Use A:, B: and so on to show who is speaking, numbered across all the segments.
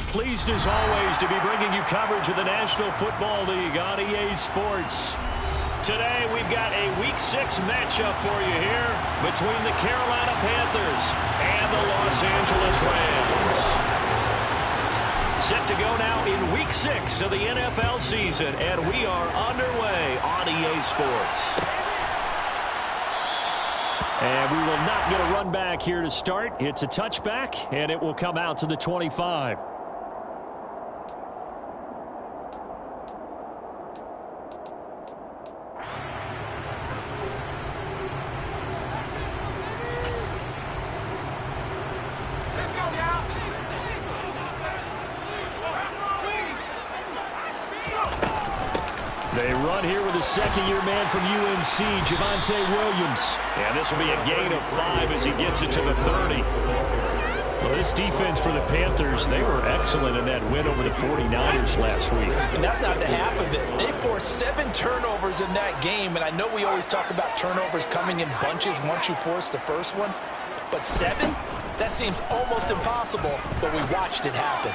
A: are pleased as always to be bringing you coverage of the National Football League on EA Sports. Today we've got a Week 6 matchup for you here between the Carolina Panthers and the Los Angeles Rams. Set to go now in Week 6 of the NFL season, and we are underway on EA Sports. And we will not get a run back here to start. It's a touchback, and it will come out to the 25. They run here with a second-year man from UNC, Javonte Williams. And this will be a gain of 5 as he gets it to the 30. Well, this defense for the Panthers, they were excellent in that win over the 49ers last week.
B: And that's not the half of it. They forced 7 turnovers in that game, and I know we always talk about turnovers coming in bunches once you force the first one, but 7? That seems almost impossible, but we watched it happen.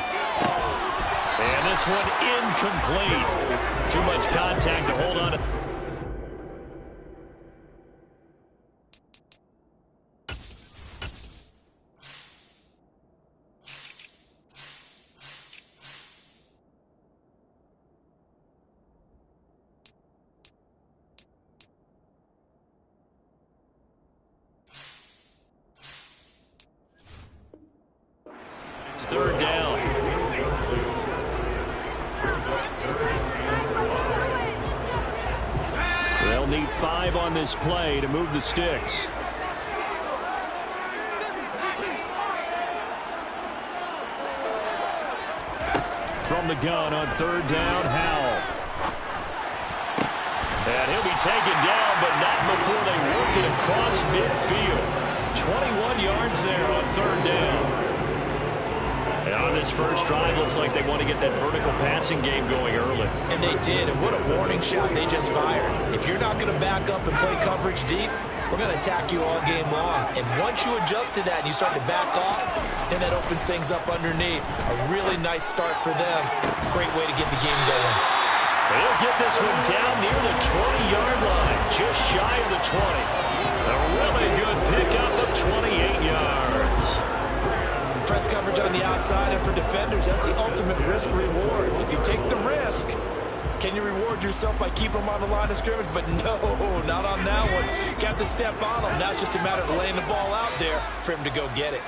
A: And this one incomplete. Too much contact to hold on to. It's third down. They'll need 5 on this play to move the sticks. From the gun on third down, Howell. And he'll be taken down, but not before they work it across midfield. 21 yards there on third down. And on this first drive, looks like they want to get that vertical passing game going early.
B: And they did, and what a warning shot they just fired. If you're not going to back up and play coverage deep, we're going to attack you all game long. And once you adjust to that and you start to back off, then that opens things up underneath. A really nice start for them. Great way to get the game going.
A: They'll get this one down near the 20-yard line, just shy of the 20. A really good pickup of 28 yards.
B: Press coverage on the outside, and for defenders, that's the ultimate risk-reward. If you take the risk, can you reward yourself by keeping them on the line of scrimmage? But no, not on that one. Got the step on them. Now it's just a matter of laying the ball out there for him to go get it.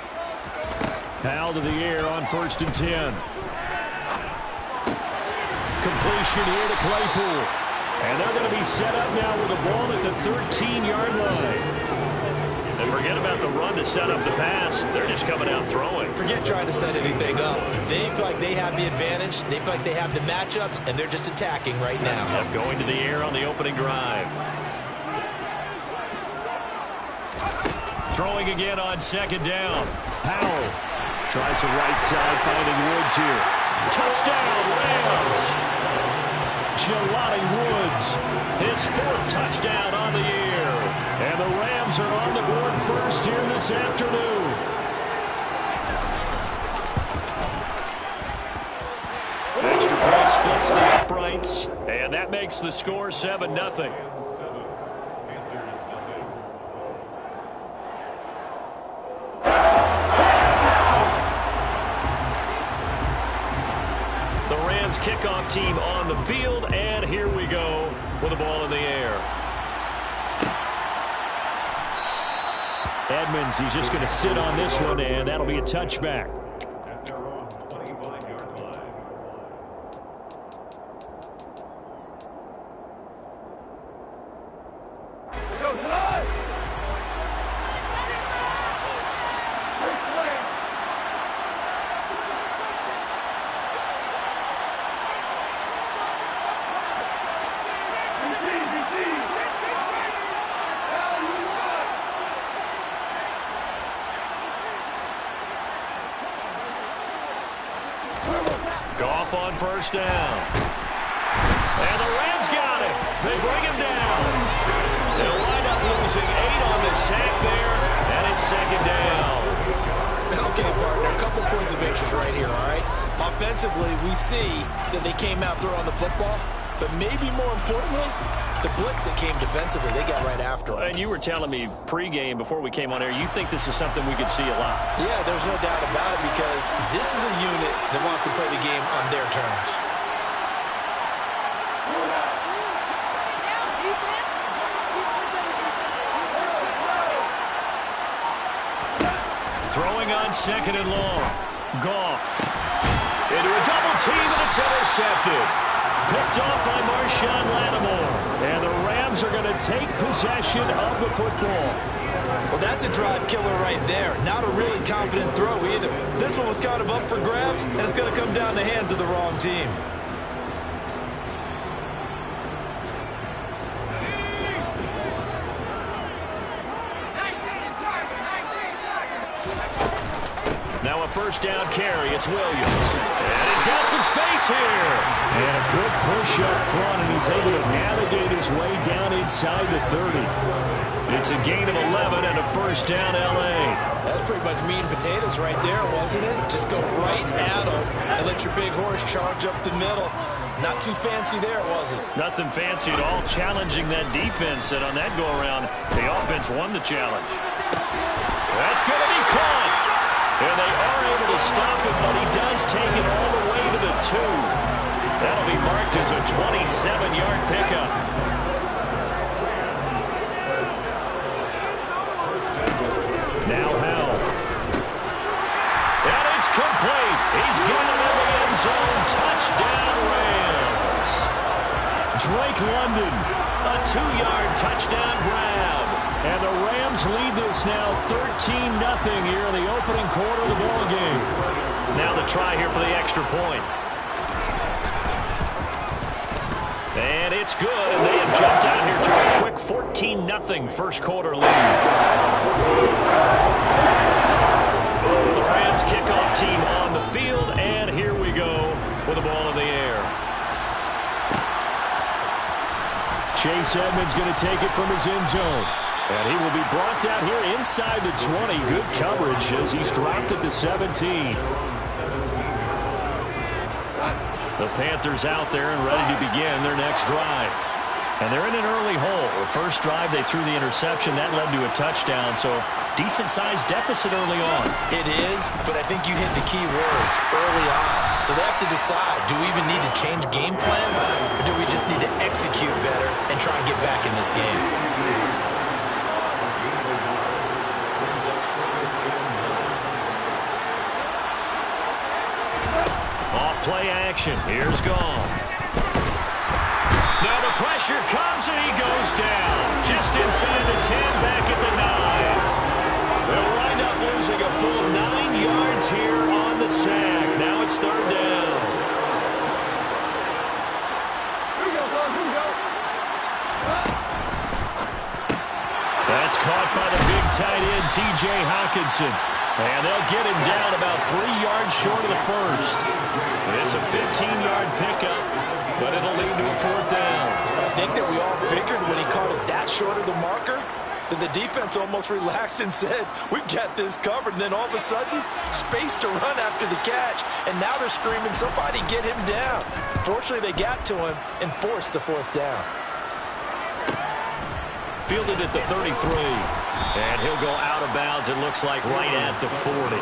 A: Howell to the air on 1st and 10. Completion here to Claypool. And they're going to be set up now with the ball at the 13-yard line. And forget about the run to set up the pass. They're just coming out throwing.
B: Forget trying to set anything up. They feel like they have the advantage. They feel like they have the matchups, and they're just attacking right now.
A: Yep, going to the air on the opening drive. Throwing again on second down. Powell tries the right side, finding Woods here. Touchdown, Rams! Jelani Woods, his 4th touchdown on the year. And the Rams are on the board first here this afternoon. Extra point splits the uprights, and that makes the score 7-0. The Rams kickoff team on the field, and here we go with the ball in the air. Edmonds, he's just going to sit on this one, and that'll be a touchback. Goff on first down. And the Rams got him. They bring him down. They'll wind up losing 8 on the sack there, and it's second down.
B: Okay, partner, a couple points of interest right here, all right? Offensively, we see that they came out throwing the football, but maybe more importantly, the blitz that came defensively, they got right after them.
A: And you were telling me pregame before we came on air, you think this is something we could see a lot.
B: Yeah, there's no doubt about it because this is a unit that wants to play the game on their terms.
A: Throwing on second and long. Goff. Into a double team, and it's intercepted. Picked off by Marshawn Lattimore. And the Rams are going to take possession of the football.
B: Well, that's a drive killer right there. Not a really confident throw either. This one was kind of up for grabs, and it's going to come down the hands of the wrong team.
A: Now a first down carry. It's Williams. And he's got some space here. And a good push up front, and he's able to navigate his way down inside the 30. It's a gain of 11 and a first down, L.A.
B: That's pretty much meat and potatoes right there, wasn't it? Just go right at them and let your big horse charge up the middle. Not too fancy there, was it?
A: Nothing fancy at all, challenging that defense. And on that go-around, the offense won the challenge. That's going to be caught. And they are able to stop him, but he does take it all the way to the 2. That'll be marked as a 27-yard pickup. Now Hell. And it's complete. He's got it in the end zone. Touchdown, Rams. Drake London, a 2-yard touchdown grab. And the Rams lead this now 13-0 here in the opening quarter of the ball game. Now the try here for the extra point. And it's good, and they have jumped out here to a quick 14-0 first quarter lead. The Rams kickoff team on the field, and here we go with the ball in the air. Chase Edmonds going to take it from his end zone. And he will be brought down here inside the 20. Good coverage as he's dropped at the 17. The Panthers out there and ready to begin their next drive. And they're in an early hole. The first drive, they threw the interception. That led to a touchdown, so decent-sized deficit early on.
B: It is, but I think you hit the key words early on. So they have to decide, do we even need to change game plan, or do we just need to execute better and try and get back in this game?
A: Play action. Here's Goff. Now the pressure comes and he goes down. Just inside the 10, back at the 9. They'll wind up losing a full 9 yards here on the sack. Now it's third down. That's caught by the big tight end, T.J. Hockenson. And they'll get him down about 3 yards short of the first. It's a 15-yard pickup, but it'll lead to a fourth down.
B: I think that we all figured when he caught it that short of the marker, that the defense almost relaxed and said, we've got this covered. And then all of a sudden, space to run after the catch. And now they're screaming, somebody get him down. Fortunately, they got to him and forced the fourth down.
A: Fielded at the 33. And he'll go out of bounds, it looks like, right at the 40.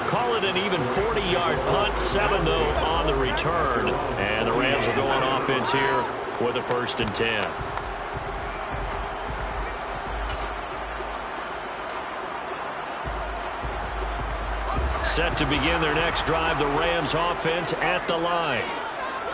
A: Call it an even 40-yard punt. 7, though, on the return. And the Rams will go on offense here with a 1st and 10. Set to begin their next drive, the Rams offense at the line.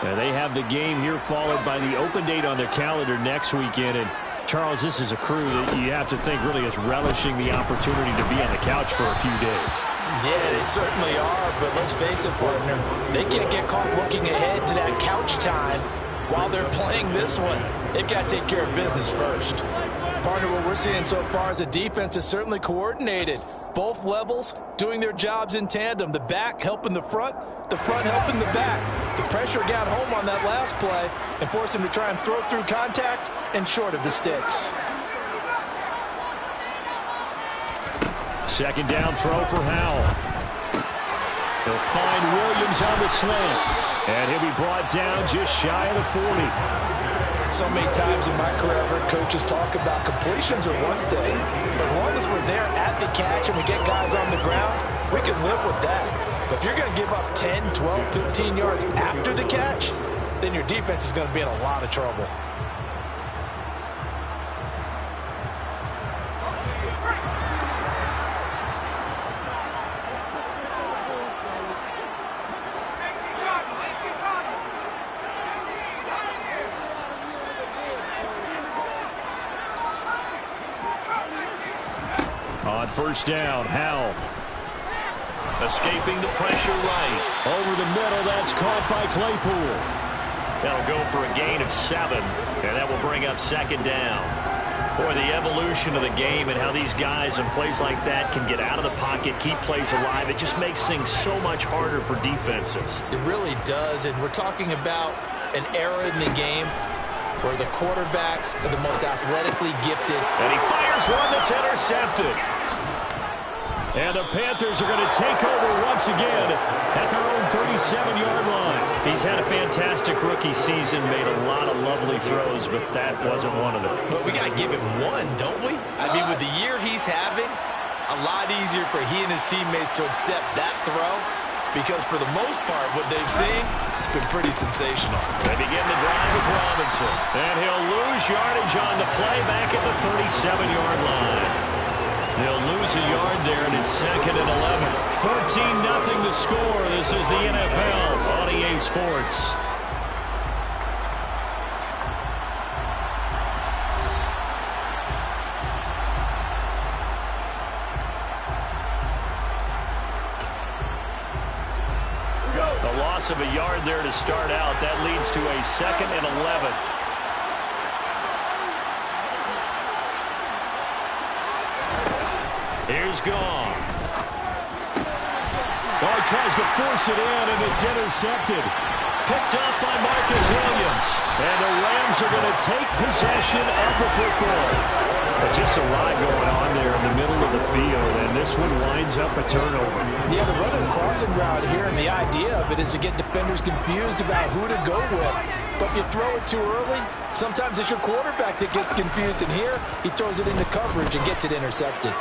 A: And they have the game here followed by the open date on their calendar next weekend. And Charles, this is a crew that you have to think really is relishing the opportunity to be on the couch for a few days.
B: Yeah, they certainly are, but let's face it, partner, they can't get caught looking ahead to that couch time while they're playing this one. They've got to take care of business first. Partner, what we're seeing so far is a defense is certainly coordinated. Both levels doing their jobs in tandem. The back helping the front helping the back. The pressure got home on that last play and forced him to try and throw through contact and short of the sticks.
A: Second down throw for Howell. He'll find Williams on the slant. And he'll be brought down just shy of the 40.
B: So many times in my career, I've heard coaches talk about completions are one thing. As long as we're there at the catch and we get guys on the ground, we can live with that. But if you're going to give up 10, 12, 15 yards after the catch, then your defense is going to be in a lot of trouble.
A: On first down, Howell. Escaping the pressure right. Over the middle, that's caught by Claypool. That'll go for a gain of 7, and that will bring up second down. Boy, the evolution of the game and how these guys in plays like that can get out of the pocket, keep plays alive, it just makes things so much harder for defenses.
B: It really does, and we're talking about an era in the game where the quarterbacks are the most athletically gifted.
A: And he fires one that's intercepted. And the Panthers are going to take over once again at their own 37-yard line. He's had a fantastic rookie season, made a lot of lovely throws, but that wasn't one of them.
B: But we got to give him one, don't we? I mean, with the year he's having, a lot easier for he and his teammates to accept that throw, because for the most part, what they've seen, it's been pretty sensational.
A: They begin the drive with Robinson. And he'll lose yardage on the play back at the 37-yard line. They'll lose a yard there, and it's second and 11. 14-0 the score. This is the NFL on EA Sports. The loss of a yard there to start out. That leads to a second and 11. Here's Goff. Oh, he tries to force it in, and it's intercepted. Picked up by Marcus Williams. And the Rams are going to take possession of the football. But just a lot going on there in the middle of the field, and this one winds up a turnover.
B: Yeah, the running crossing route here, and the idea of it is to get defenders confused about who to go with. But if you throw it too early, sometimes it's your quarterback that gets confused, and here he throws it into coverage and gets it intercepted.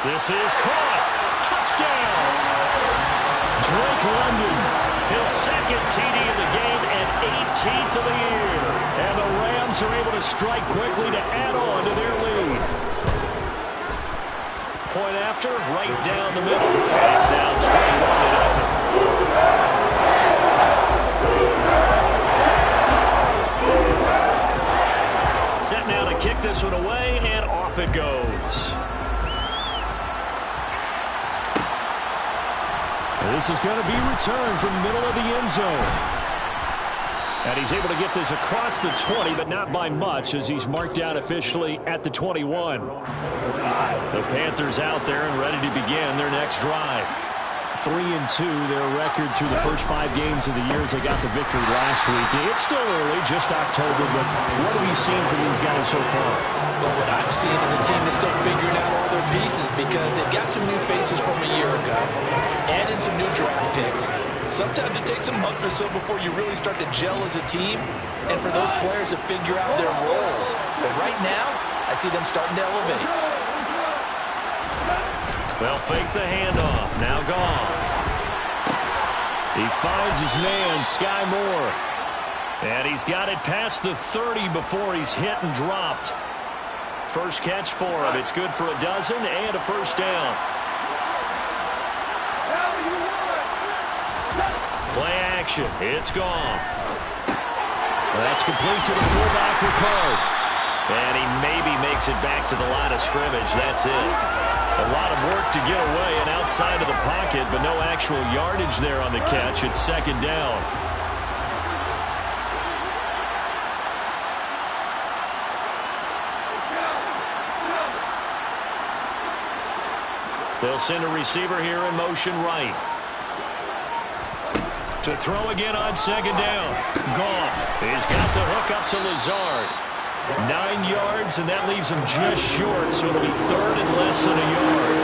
A: This is caught. Touchdown. Drake London, his second TD of the game and 18th of the year. And the Rams are able to strike quickly to add on to their lead. Point after, right down the middle. And it's now 21-0. Set now to kick this one away, and off it goes. This is going to be returned from the middle of the end zone. And he's able to get this across the 20, but not by much, as he's marked down officially at the 21. The Panthers out there and ready to begin their next drive. 3-2, their record through the first 5 games of the year as they got the victory last week. It's still early, just October, but what have you seen from these guys so far?
B: Well, what I've seen is a team that's still figuring out all their pieces, because they've got some new faces from a year ago, adding some new draft picks. Sometimes it takes a month or so before you really start to gel as a team, and for those players to figure out their roles. But right now, I see them starting to elevate.
A: They'll fake the handoff. Now Goff. He finds his man, Sky Moore. And he's got it past the 30 before he's hit and dropped. First catch for him. It's good for a dozen and a first down. Play action. It's Goff. That's complete to the fullback, Ricard. And he maybe makes it back to the line of scrimmage. That's it. A lot of work to get away and outside of the pocket, but no actual yardage there on the catch. It's second down. They'll send a receiver here in motion right. To throw again on second down. Goff. He's got the hook up to Lazard. 9 yards, and that leaves him just short, so it'll be third and less than a yard.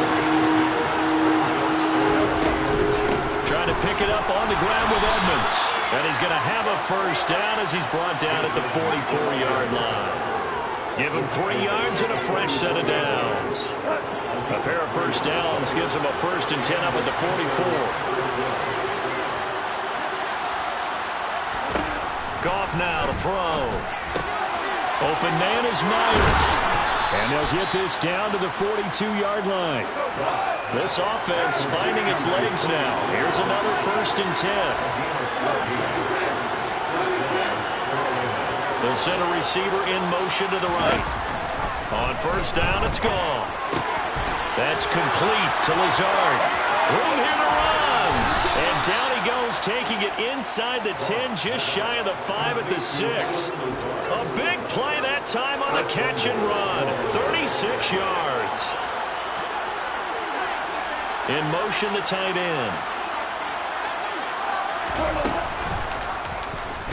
A: it up on the ground with Edmonds. And he's going to have a first down as he's brought down at the 44-yard line. Give him 3 yards and a fresh set of downs. A pair of first downs gives him a 1st and 10 up at the 44. Goff now to throw. Open man is Myers. And they'll get this down to the 42-yard line. This offense finding its legs now. Here's another 1st and 10. The center receiver in motion to the right. On first down, it's gone. That's complete to Lazard. Room here to run. And down he goes, taking it inside the 10, just shy of the 5 at the 6. A big play that time on the catch and run. 36 yards. In motion, the tight end.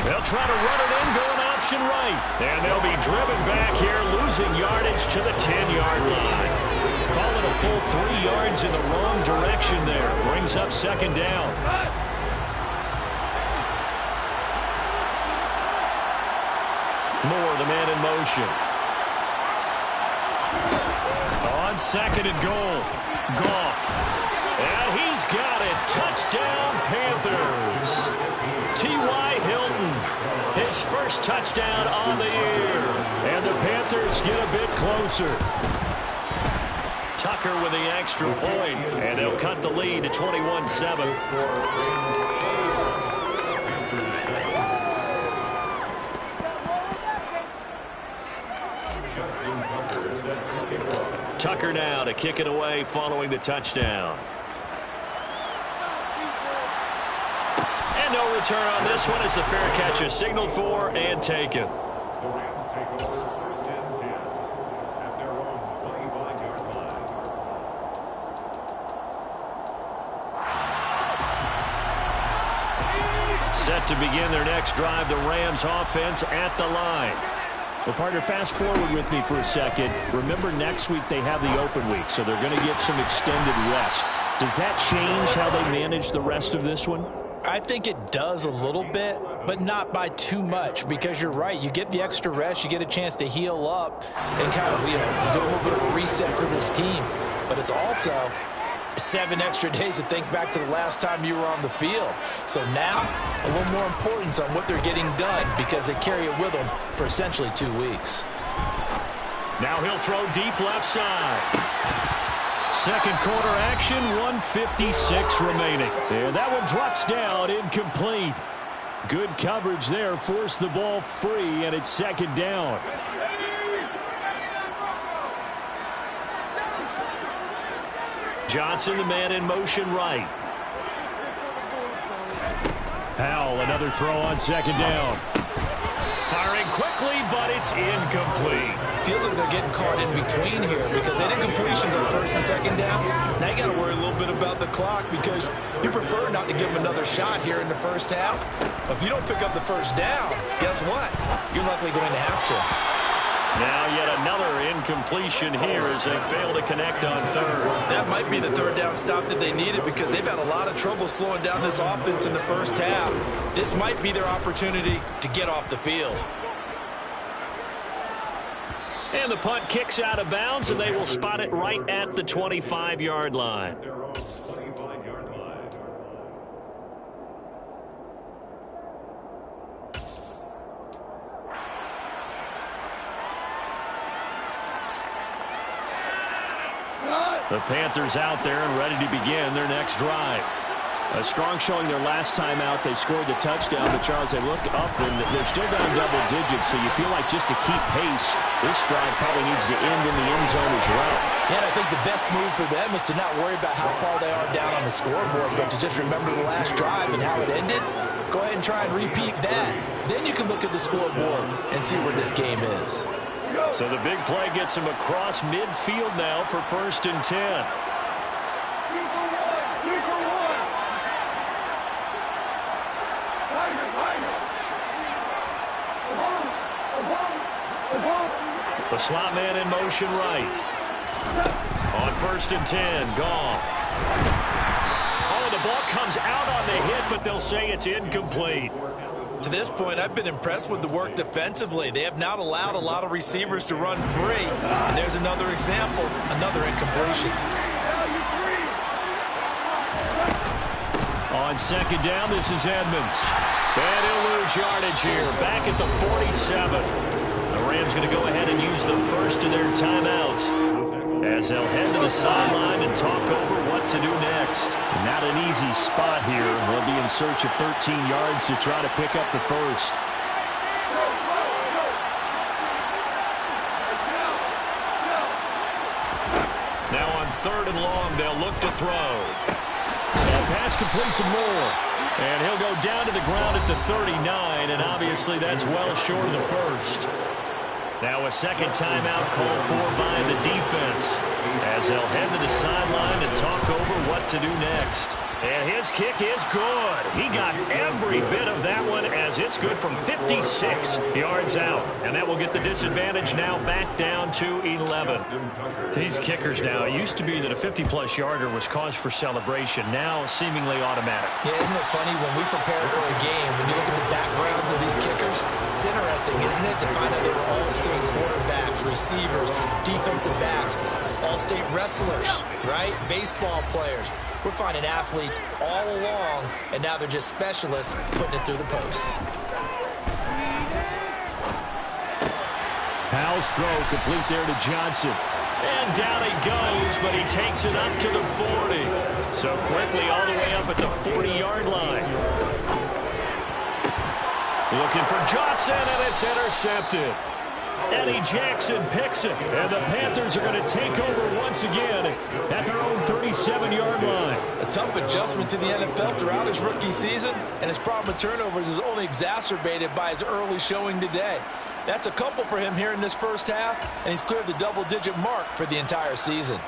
A: They'll try to run it in, going option right. And they'll be driven back here, losing yardage to the 10-yard line. Call it a full 3 yards in the wrong direction there. Brings up 2nd down. Moore, the man in motion. On 2nd and goal. Goff. And he's got it. Touchdown, Panthers. T.Y. Hilton, his first touchdown on the year. And the Panthers get a bit closer. Tucker with the extra point. And they'll cut the lead to 21-7. Tucker now to kick it away following the touchdown. And no return on this one as the fair catch is signaled for and taken.
C: The Rams take over 1st and 10 at their own 25-yard line.
A: Set to begin their next drive, the Rams offense at the line.
D: Well, partner, fast forward with me for a second. Remember, next week they have the open week, so they're going to get some extended rest. Does that change how they manage the rest of this one?
E: I think it does a little bit, but not by too much, because you're right. You get the extra rest, you get a chance to heal up and kind of, do a little bit of a reset for this team. But it's also 7 extra days to think back to the last time you were on the field. So now, a little more importance on what they're getting done, because they carry it with them for essentially 2 weeks.
A: Now he'll throw deep left side. Second quarter action, 1:56 remaining. And that one drops down, incomplete. Good coverage there, forced the ball free, and it's 2nd down. Johnson, the man in motion right. Howell, another throw on 2nd down. Firing quickly, but it's incomplete.
B: Feels like they're getting caught in between here because they did completions on 1st and 2nd down. Now you got to worry a little bit about the clock because you prefer not to give them another shot here in the first half. But if you don't pick up the first down, guess what? You're likely going to have to.
A: Now yet another incompletion here as they fail to connect on 3rd.
B: That might be the 3rd down stop that they needed because they've had a lot of trouble slowing down this offense in the first half. This might be their opportunity to get off the field.
A: And the punt kicks out of bounds, and they will spot it right at the 25-yard line.
C: Their own 25-yard line.
A: The Panthers out there and ready to begin their next drive.
D: A strong showing their last time out. They scored the touchdown, but Charles, they look up and they're still down double digits, so you feel like just to keep pace, this drive probably needs to end in the end zone as well.
E: Yeah, I think the best move for them is to not worry about how far they are down on the scoreboard, but to just remember the last drive and how it ended. Go ahead and try and repeat that. Then you can look at the scoreboard and see where this game is.
A: So the big play gets him across midfield now for 1st and 10. The slot man in motion right. On 1st and 10, Goff. Oh, the ball comes out on the hit, but they'll say it's incomplete.
B: To this point, I've been impressed with the work defensively. They have not allowed a lot of receivers to run free. And there's another example, another incompletion.
A: On second down, this is Edmonds. And he'll lose yardage here, back at the 47. The Rams going to go ahead and use the first of their timeouts as they'll head to the sideline and talk over what to do next.
D: Not an easy spot here. They'll be in search of 13 yards to try to pick up the first.
A: Now on 3rd and long, they'll look to throw. And pass complete to Moore. And he'll go down to the ground at the 39, and obviously that's well short of the first. Now a second timeout called for by the defense as they'll head to the sideline and talk over what to do next. And his kick is good. He got every bit of that one as it's good from 56 yards out. And that will get the disadvantage now back down to 11. These kickers now, it used to be that a 50-plus yarder was cause for celebration. Now seemingly automatic.
B: Yeah, isn't it funny when we prepare for a game, when you look at the backgrounds of these kickers, it's interesting, isn't it, to find out they were all-state quarterbacks, receivers, defensive backs, all-state wrestlers, right? Baseball players. We're finding athletes all along, and now they're just specialists putting it through the posts.
A: Powell's throw complete there to Johnson. And down he goes, but he takes it up to the 40. So quickly all the way up at the 40-yard line. Looking for Johnson, and it's intercepted. Eddie Jackson picks it, and the Panthers are going to take over once again at their own 37-yard line.
E: A tough adjustment to the NFL throughout his rookie season, and his problem with turnovers is only exacerbated by his early showing today. That's a couple for him here in this first half, and he's cleared the double-digit mark for the entire season.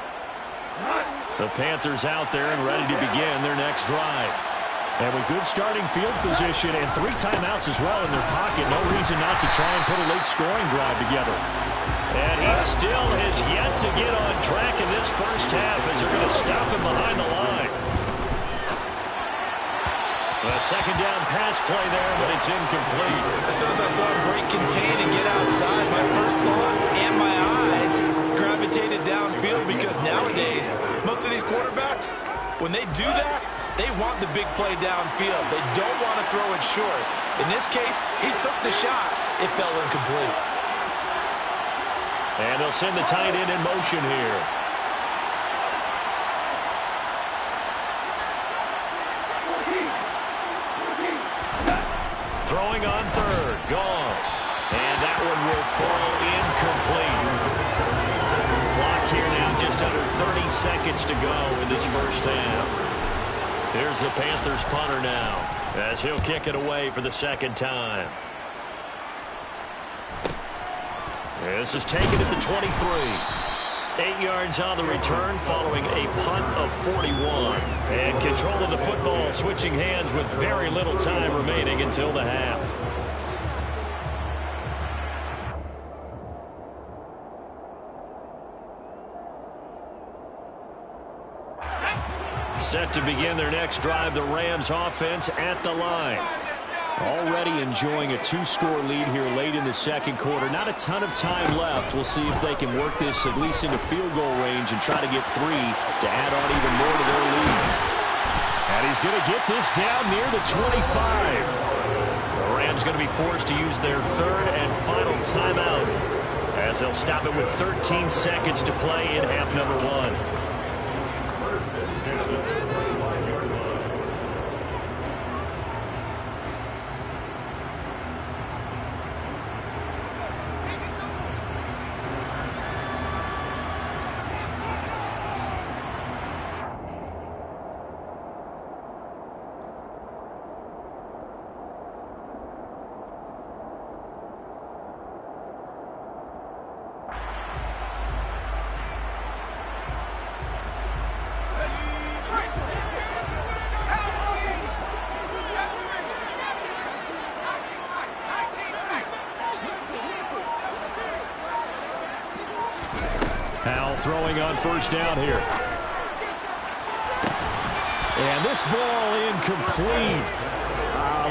A: The Panthers out there and ready to begin their next drive. And with good starting field position and 3 timeouts as well in their pocket, no reason not to try and put a late scoring drive together. And he still has yet to get on track in this first half as they're going to stop him behind the line. A second down pass play there, but it's incomplete.
B: As soon as I saw him break contain and get outside, my first thought and my eyes gravitated downfield because nowadays, most of these quarterbacks, when they do that, they want the big play downfield. They don't want to throw it short. In this case, he took the shot. It fell incomplete.
A: And they'll send the tight end in motion here. Throwing on 3rd. Gone. And that one will fall incomplete. Clock here now just under 30 seconds to go in this first half. Here's the Panthers punter now as he'll kick it away for the second time. This is taken at the 23. 8 yards on the return following a punt of 41. And control of the football switching hands with very little time remaining until the half. Set to begin their next drive, the Rams offense at the line. Already enjoying a 2-score lead here late in the second quarter. Not a ton of time left. We'll see if they can work this at least into field goal range and try to get 3 to add on even more to their lead. And he's going to get this down near the 25. The Rams going to be forced to use their 3rd and final timeout as they'll stop it with 13 seconds to play in half number 1. Throwing on first down here.
D: And this ball incomplete.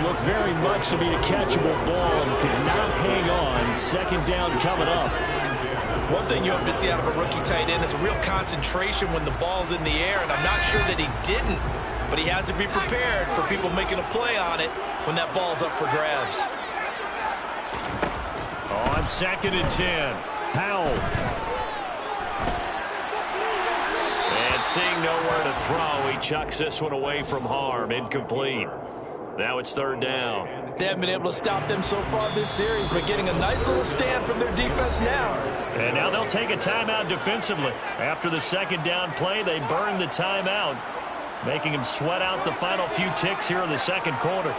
D: Looked very much to be a catchable ball and could not hang on. Second down coming up.
B: One thing you hope to see out of a rookie tight end is a real concentration when the ball's in the air, and I'm not sure that he didn't, but he has to be prepared for people making a play on it when that ball's up for grabs.
A: On 2nd and 10, Powell. And seeing nowhere to throw, he chucks this one away from harm. Incomplete. Now it's 3rd down.
E: They haven't been able to stop them so far this series, but getting a nice little stand from their defense now.
A: And now they'll take a timeout defensively. After the 2nd down play, they burn the timeout, making him sweat out the final few ticks here in the 2nd quarter.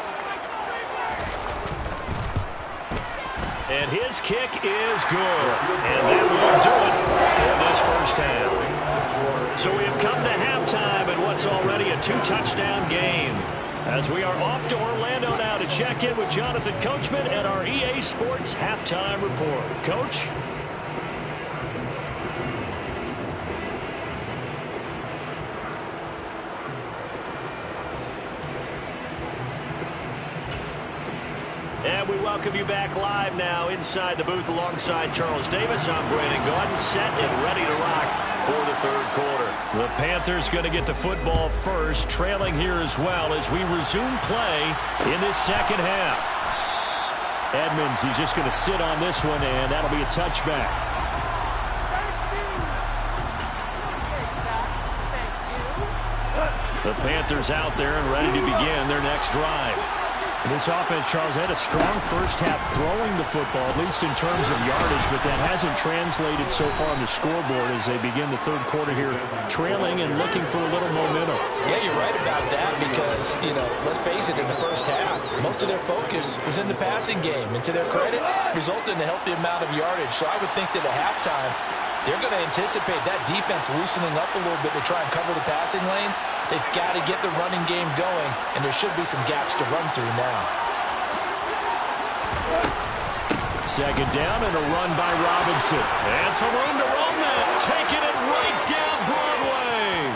A: And his kick is good. And that will do it for this first half. So we have come to halftime in what's already a 2-touchdown game. As we are off to Orlando now to check in with Jonathan Coachman and our EA Sports Halftime Report. Coach? And we welcome you back live now inside the booth alongside Charles Davis. I'm Brandon Gaudin, set and ready to rock for the 3rd quarter. The Panthers going to get the football first, trailing here as well as we resume play in this 2nd half.
D: Edmonds, he's just going to sit on this one, and that'll be a touchback. The Panthers out there and ready to begin their next drive. This offense, Charles, had a strong first half throwing the football, at least in terms of yardage, but that hasn't translated so far on the scoreboard as they begin the 3rd quarter here, trailing and looking for a little momentum.
E: Yeah, you're right about that because, let's face it, in the first half, most of their focus was in the passing game. And to their credit, resulted in a healthy amount of yardage. So I would think that at halftime, they're going to anticipate that defense loosening up a little bit to try and cover the passing lanes. They've got to get the running game going, and there should be some gaps to run through now.
A: 2nd down and a run by Robinson. And some room to run that. Taking it right down Broadway.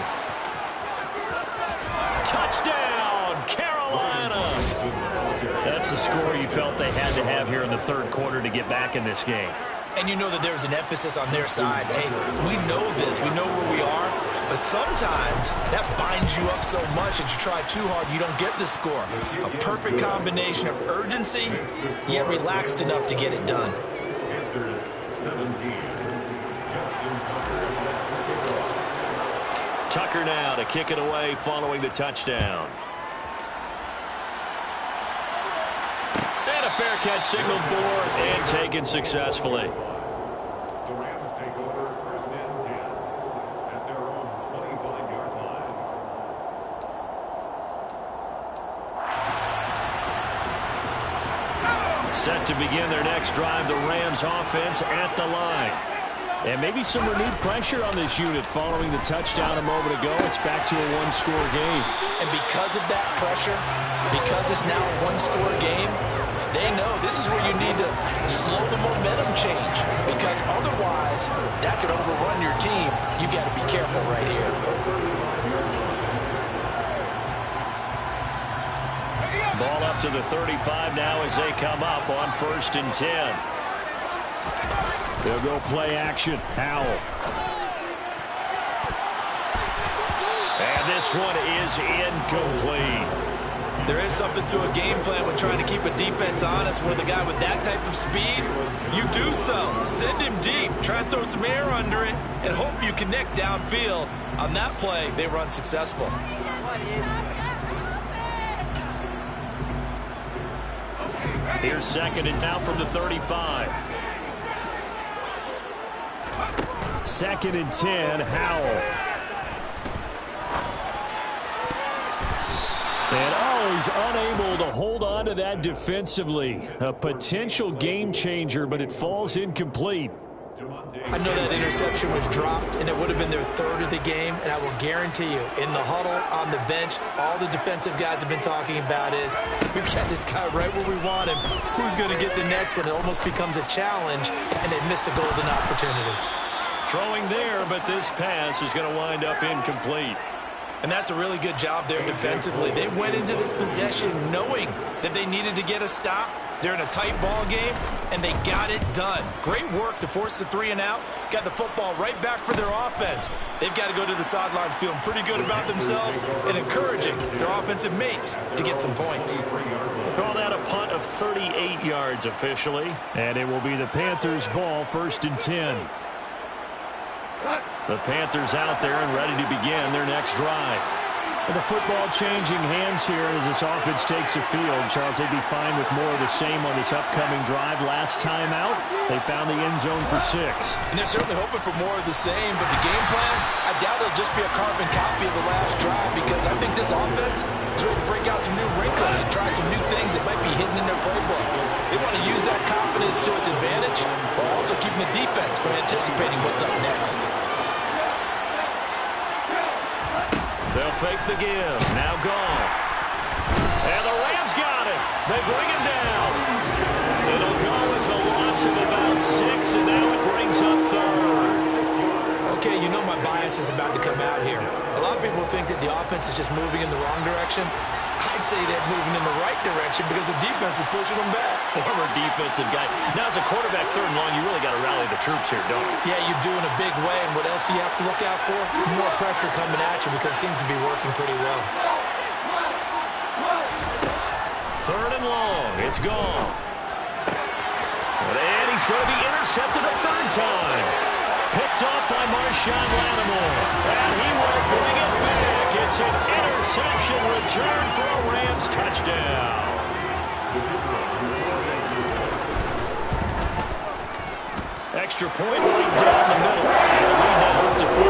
A: Touchdown, Carolina. That's the score you felt they had to have here in the 3rd quarter to get back in this game.
B: And you know that there's an emphasis on their side. Hey, we know this. We know where we are. But sometimes that binds you up so much that you try too hard, you don't get the score. A perfect combination of urgency, yet relaxed enough to get it done.
C: Panthers 17.
A: Tucker now to kick it away following the touchdown. And a fair catch signaled for and taken successfully.
C: The Rams take over 1st and 10 at their own 25-yard line.
A: Set to begin their next drive, the Rams offense at the line. And maybe some renewed pressure on this unit following the touchdown a moment ago. It's back to a 1-score game.
E: And because of that pressure, because it's now a 1-score game, they know this is where you need to slow the momentum change, because otherwise that could overrun your team. You got to be careful right here.
A: Ball up to the 35 now as they come up on 1st and 10. They'll go play action. Powell. And this one is incomplete.
B: There is something to a game plan with trying to keep a defense honest. With a guy with that type of speed, you do so. Send him deep. Try and throw some air under it and hope you connect downfield. On that play, they were unsuccessful.
A: Here's 2nd and down from the 35. 2nd and 10, Howell. And he's unable to hold on to that defensively. A potential game changer, but it falls incomplete.
B: I know that interception was dropped, and it would have been their 3rd of the game, and I will guarantee you, in the huddle, on the bench, all the defensive guys have been talking about is, we've got this guy right where we want him. Who's going to get the next one? It almost becomes a challenge, and they missed a golden opportunity.
A: Throwing there, but this pass is going to wind up incomplete.
B: And that's a really good job there defensively. They went into this possession knowing that they needed to get a stop. They're in a tight ball game, and they got it done. Great work to force the 3 and out. Got the football right back for their offense. They've got to go to the sidelines feeling pretty good about themselves and encouraging their offensive mates to get some points.
A: We'll call that a punt of 38 yards officially.
D: And it will be the Panthers' ball, 1st and 10.
A: The Panthers out there and ready to begin their next drive.
D: And the football changing hands here as this offense takes the field. Charles, they'd be fine with more of the same on this upcoming drive. Last time out, they found the end zone for 6.
E: And they're certainly hoping for more of the same, but the game plan, I doubt it'll just be a carbon copy of the last drive, because I think this offense is ready to break out some new wrinkles and try some new things that might be hidden in their playbook. They want to use that confidence to its advantage while also keeping the defense from anticipating what's up next.
A: They'll fake the give. Now Goff. And the Rams got it. They bring him down. It'll go as a loss of about 6, and now it brings up 3rd.
B: Okay, you know my bias is about to come out here. A lot of people think that the offense is just moving in the wrong direction. I'd say they're moving in the right direction because the defense is pushing them back.
A: Former defensive guy. Now, as a quarterback, 3rd and long, you really got to rally the troops here, don't you?
B: Yeah, you do in a big way. And what else do you have to look out for? More pressure coming at you because it seems to be working pretty well.
A: 3rd and long. It's gone. And he's going to be intercepted a 3rd time. Picked off by Marshawn Lattimore. And he will bring it back. It's an interception return for a Rams touchdown. Extra point right down the middle. And we now up to 14.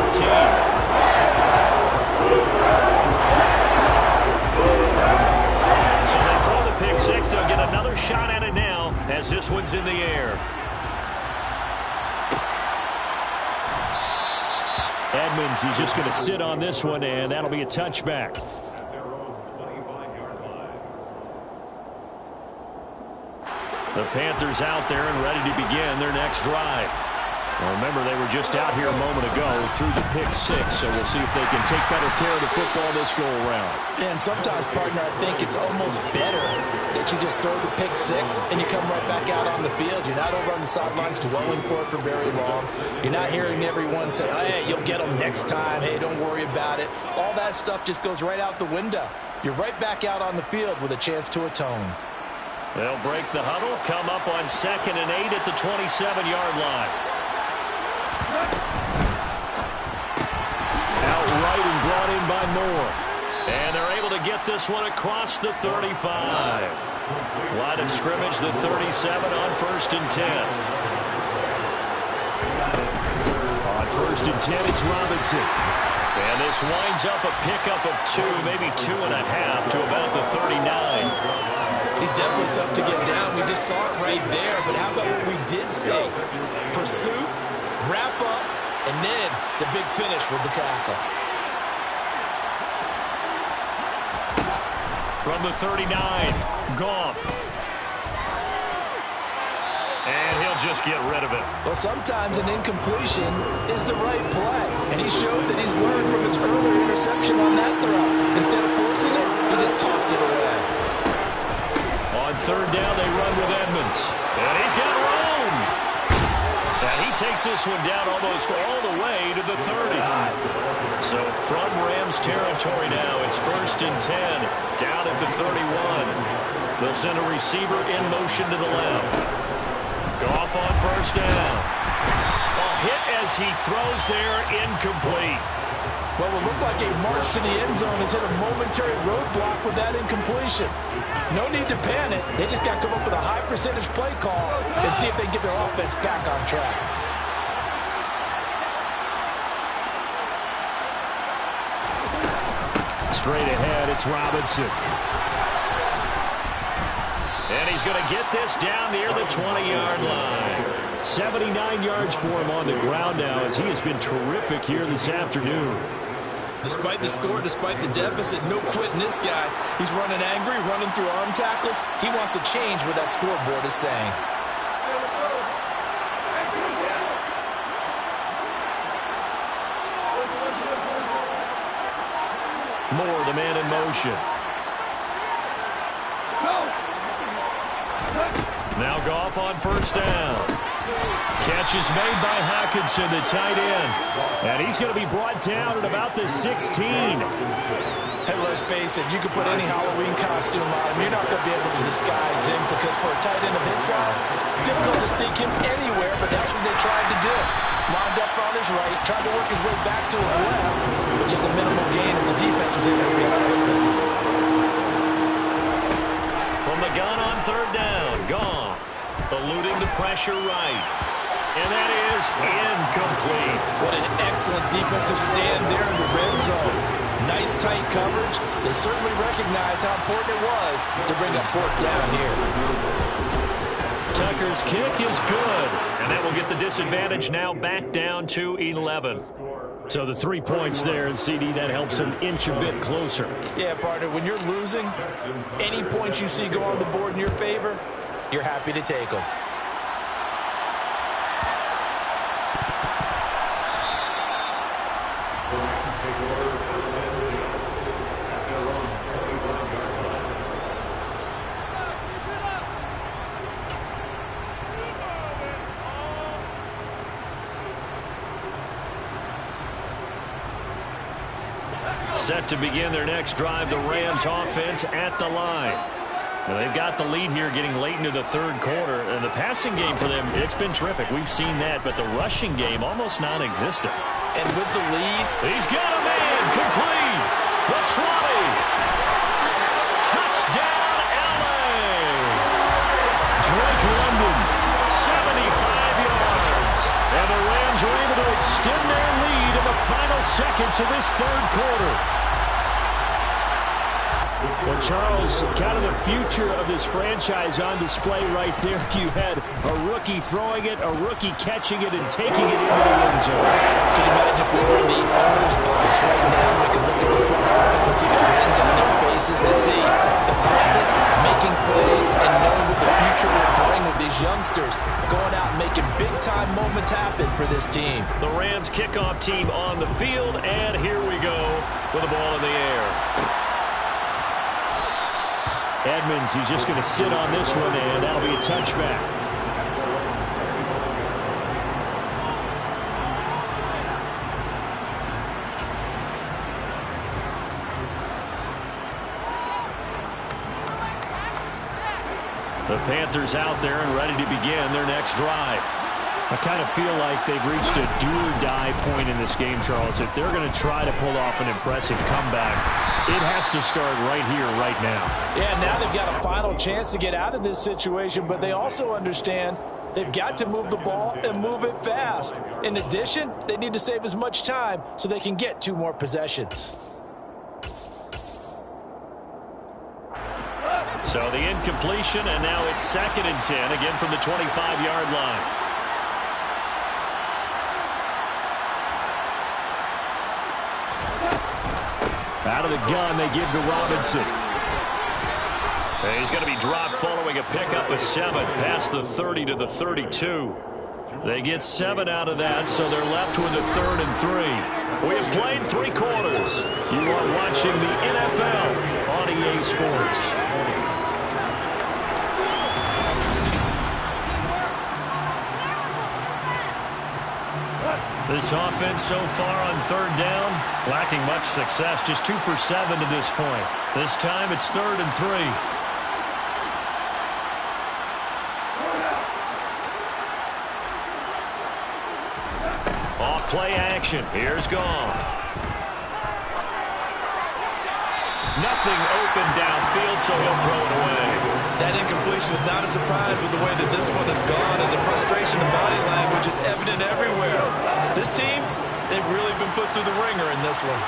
A: So they throw the pick 6. They'll get another shot at it now as this one's in the air.
D: Edmonds, he's just going to sit on this one, and that'll be a touchback.
C: At their own 25-yard line.
A: The Panthers out there and ready to begin their next drive.
D: Well, remember, they were just out here a moment ago through the pick 6, so we'll see if they can take better care of the football this go-around.
E: And sometimes, partner, I think it's almost better that you just throw the pick 6 and you come right back out on the field. You're not over on the sidelines dwelling for it for very long. You're not hearing everyone say, hey, you'll get them next time. Hey, don't worry about it. All that stuff just goes right out the window. You're right back out on the field with a chance to atone.
A: They'll break the huddle, come up on 2nd and 8 at the 27-yard line. Outright and brought in by Moore. And they're able to get this one across the 35. Line of scrimmage, the 37 on 1st and 10.
D: On 1st and 10, it's Robinson.
A: And this winds up a pickup of 2, maybe 2.5 to about the 39.
B: He's definitely tough to get down. We just saw it right there. But how about what we did see? Pursuit, wrap up, and then the big finish with the tackle.
A: From the 39, Goff. And he'll just get rid of it.
E: Well, sometimes an incompletion is the right play. And he showed that he's learned from his earlier interception on that throw. Instead of forcing it, he just tossed it away.
A: On 3rd down, they run with Edmonds. And he's got room. And he takes this one down almost all the way to the 30. So from Rams territory now, it's 1st and 10. Down at the 31. They'll send a receiver in motion to the left. Goff on 1st down. A hit as he throws there, incomplete.
E: Well, it looked like a march to the end zone has hit a momentary roadblock with that incompletion. No need to panic. They just got to come up with a high percentage play call and see if they can get their offense back on track.
D: Straight ahead, it's Robinson.
A: And he's going to get this down near the 20-yard line.
D: 79 yards for him on the ground now as he has been terrific here this afternoon.
B: Despite the score, despite the deficit, no quitting this guy. He's running angry, running through arm tackles. He wants to change what that scoreboard is saying.
A: Moore, the man in motion. Now Goff on first down. Catch is made by Hockenson, the tight end. And he's going to be brought down at about the 16.
E: Hey, let's face it, you can put any Halloween costume on him. You're not going to be able to disguise him because for a tight end of his size, difficult to sneak him anywhere, but that's what they tried to do. Lined up on his right, tried to work his way back to his left, but just a minimal gain as the defense was able to react quickly.
A: From the gun on third down, Goff eluding the pressure right. And that is incomplete. What an excellent defensive stand there in the red zone. Nice tight coverage. They certainly recognized how important it was to bring up fourth down here. Tucker's kick is good. And that will get the disadvantage now back down to 11.
D: So the 3 points there, and CD, that helps him inch a bit closer.
E: Yeah, partner, when you're losing, any points you see go on the board in your favor, you're happy to take them.
A: Set to begin their next drive, the Rams offense at the line. Now they've got the lead here getting late into the third quarter. And the passing game for them, it's been terrific. We've seen that, but the rushing game almost non-existent.
E: And with the lead,
A: he's got a man complete. The 20. Touchdown, LA. Drake London, 75 yards. And the Rams are able to extend their lead in the final seconds of this third quarter.
D: Well, Charles, kind of the future of this franchise on display right there. You had a rookie throwing it, a rookie catching it, and taking it into the end zone.
E: Can you imagine if we were in the owner's box right now? We could look at the front office and see the grins on their faces to see the present making plays and knowing what the future will bring with these youngsters going out and making big-time moments happen for this team.
A: The Rams kickoff team on the field, and here we go with the ball in the air.
D: Edmonds, he's just going to sit on this one, and that'll be a touchback.
A: The Panthers out there and ready to begin their next drive.
D: I kind of feel like they've reached a do-or-die point in this game, Charles. If they're going to try to pull off an impressive comeback, it has to start right here, right now.
E: Yeah, now they've got a final chance to get out of this situation, but they also understand they've got to move the ball and move it fast. In addition, they need to save as much time so they can get 2 more possessions.
A: So the incompletion, and now it's 2nd and 10, again from the 25-yard line.
D: Out of the gun, they give to Robinson.
A: He's going to be dropped following a pickup of 7 past the 30 to the 32. They get 7 out of that, so they're left with a 3rd and 3. We have played 3 quarters. You are watching the NFL on EA Sports. This offense so far on 3rd down, lacking much success. Just 2 for 7 to this point. This time it's 3rd and 3. Off play action. Here's Goff. Nothing open downfield, so he'll throw it away.
E: That incompletion is not a surprise with the way that this one has gone, and the frustration and body language is evident everywhere. This team, they've really been put through the ringer in this one.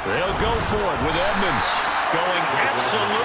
A: They'll go for it with Edmonds going absolutely